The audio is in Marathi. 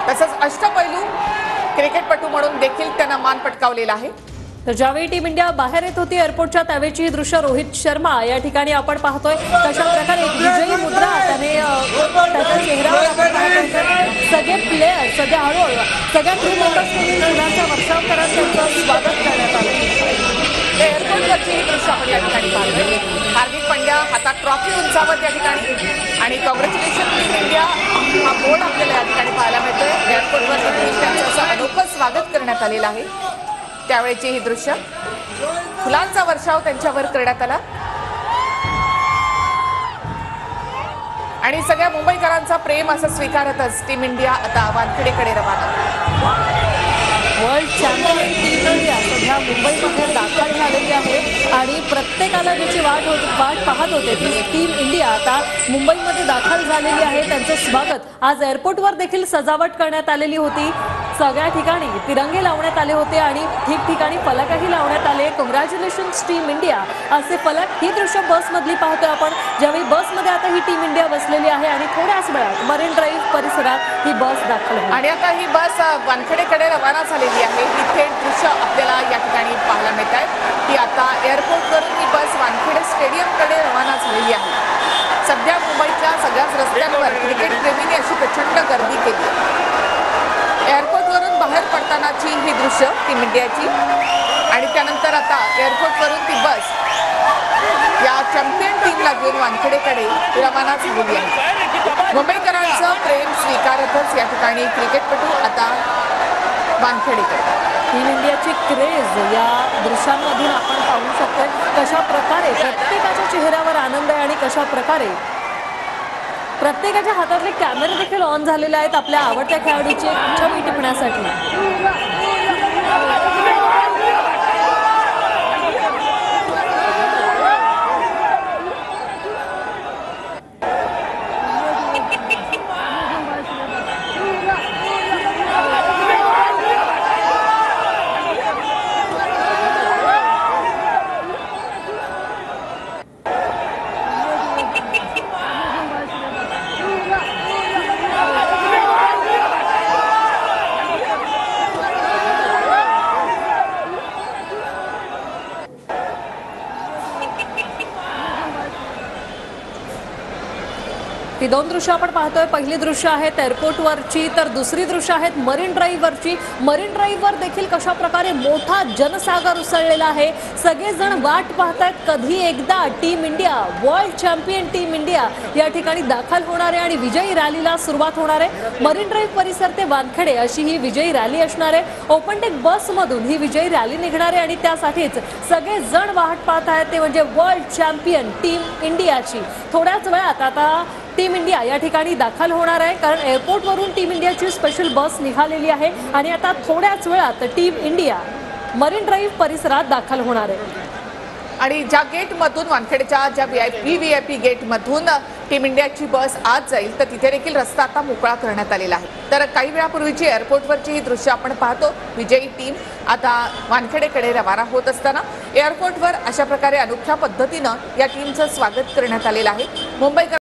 तसंच अष्टपैलू क्रिकेटपटू म्हणून देखील त्यांना मान पटकावलेला आहे। तर ज्यावेळी टीम इंडिया बाहेर येत होती एअरपोर्टच्या त्यावेळची ही दृश्य रोहित शर्मा या ठिकाणी आपण पाहतोय कशा प्रकारे एक विजयी मुद्रा त्याने त्याच्या चेहऱ्यावर आपण पाहतोय। सगळे प्लेयर सगळे हळूहळू सगळ्या टीम मेंबर्सनी फुलांचा वर्षाव करत त्यांचं स्वागत करण्यात आलं। एअरपोर्टवरची ही दृश्य आपण या ठिकाणी पाहतोय। हार्दिक पांड्या हातात ट्रॉफी उंचावत या ठिकाणी आणि कॉंग्रॅच्युलेशन टीम इंडिया हा बोर्ड आपल्याला या ठिकाणी पाहायला मिळतोय। एअरपोर्टवर देखील त्यांचं असं अनोखं स्वागत करण्यात आलेलं आहे। त्यावेळेची ही दृश्य फुलांचा वर्षाव त्यांच्यावर करण्यात आला आणि सगळ्या मुंबईकरांचा प्रेम असं स्वीकारतच टीम इंडिया आता वानखेडेकडे रवाना। वर्ल्ड चॅम्पियन टीम इंडिया सध्या मुंबईमध्ये दाखल झालेली आहे आणि प्रत्येकाला ज्याची वाट पाहत होते ती टीम इंडिया आता मुंबईमध्ये दाखल झालेली आहे। त्यांचं स्वागत आज एअरपोर्टवर देखील सजावट करण्यात आलेली होती। सगळ्या ठिकाणी तिरंगे लावण्यात आले होते आणि ठिकठिकाणी फलकही लावण्यात आले। कॉंग्रॅच्युलेशन्स टीम इंडिया असे फलक ही दृश्य बसमधली पाहतोय आपण। ज्यावेळी बसमध्ये आता ही टीम इंडिया बसलेली आहे आणि थोड्याच वेळात मरीन ड्राईव्ह परिसरात ही बस दाखल होईल आणि आता ही बस वानखेडेकडे रवाना झालेली आहे। ही थेट दृश्य आपल्याला या ठिकाणी पाहायला मिळत आहे की आता एअरपोर्टवरून ही बस वानखेडे स्टेडियमकडे रवाना झालेली आहे। सध्या मुंबईच्या सगळ्याच रस्त्यांवर क्रिकेट प्रेमींनी अशी प्रचंड गर्दी केली। एअरपोर्टवरून बाहेर पडतानाची ही दृश्य टीम इंडियाची आणि त्यानंतर आता एअरपोर्टवरून ती बस या चॅम्पियन टीमला घेऊन वानखेडेकडे रवाना झालेली आहे। मुंबईकरांचं प्रेम स्वीकारतच या ठिकाणी क्रिकेटपटू आता वानखेडेकडे। टीम इंडियाची क्रेज या दृश्यांमधून आपण पाहू शकतो कशा प्रकारे प्रत्येकाच्या चेहऱ्यावर आनंद आहे आणि कशा प्रकारे प्रत्येकाच्या हातातले कॅमेरे देखील ऑन झालेले आहेत आपल्या आवडत्या खेळाडूची छबी टिपण्यासाठी। ही दोन दृश्य आपण पाहतोय। पहिली दृश्य आहेत एअरपोर्टवरची तर दुसरी दृश्य आहेत मरीन ड्राईव्हवरची। मरीन ड्राईव्हवर देखील कशा प्रकारे मोठा जनसागर उसळलेला आहे। सगळेजण वाट पाहतात कधी एकदा team India world champion team India या ठिकाणी दाखल होणार आहे आणि विजयी रॅलीला सुरुवात होणार आहे। मरीन ड्राईव्ह परिसर ते वानखेडे अशी ही विजयी रॅली असणार आहे। ओपन डेक बसमधून ही विजयी रॅली निघणार आहे आणि त्यासाठीच सगळेजण वाट पाहत आहेत ते म्हणजे वर्ल्ड चॅम्पियन टीम इंडियाची। थोड्याच वेळात आता टीम इंडिया या ठिकाणी दाखल होणार आहे कारण एअरपोर्टवरून टीम इंडियाची स्पेशल बस निघालेली आहे आणि आता थोड्याच वेळात टीम इंडिया मरीन ड्राईव्ह परिसरात दाखल होणार आहे। आणि ज्या गेटमधून वानखेडेच्या ज्या व्हीआयपी गेटमधून टीम इंडियाची बस आज जाईल तर तिथे देखील रस्ता आता मोकळा करण्यात आलेला आहे। तर काही वेळापूर्वीची एअरपोर्टवरची ही दृश्य आपण पाहतो। विजयी टीम आता वानखेडेकडे रवाना होत असताना एअरपोर्टवर अशा प्रकारे अनोख्या पद्धतीनं या टीमचं स्वागत करण्यात आलेलं आहे। मुंबईकर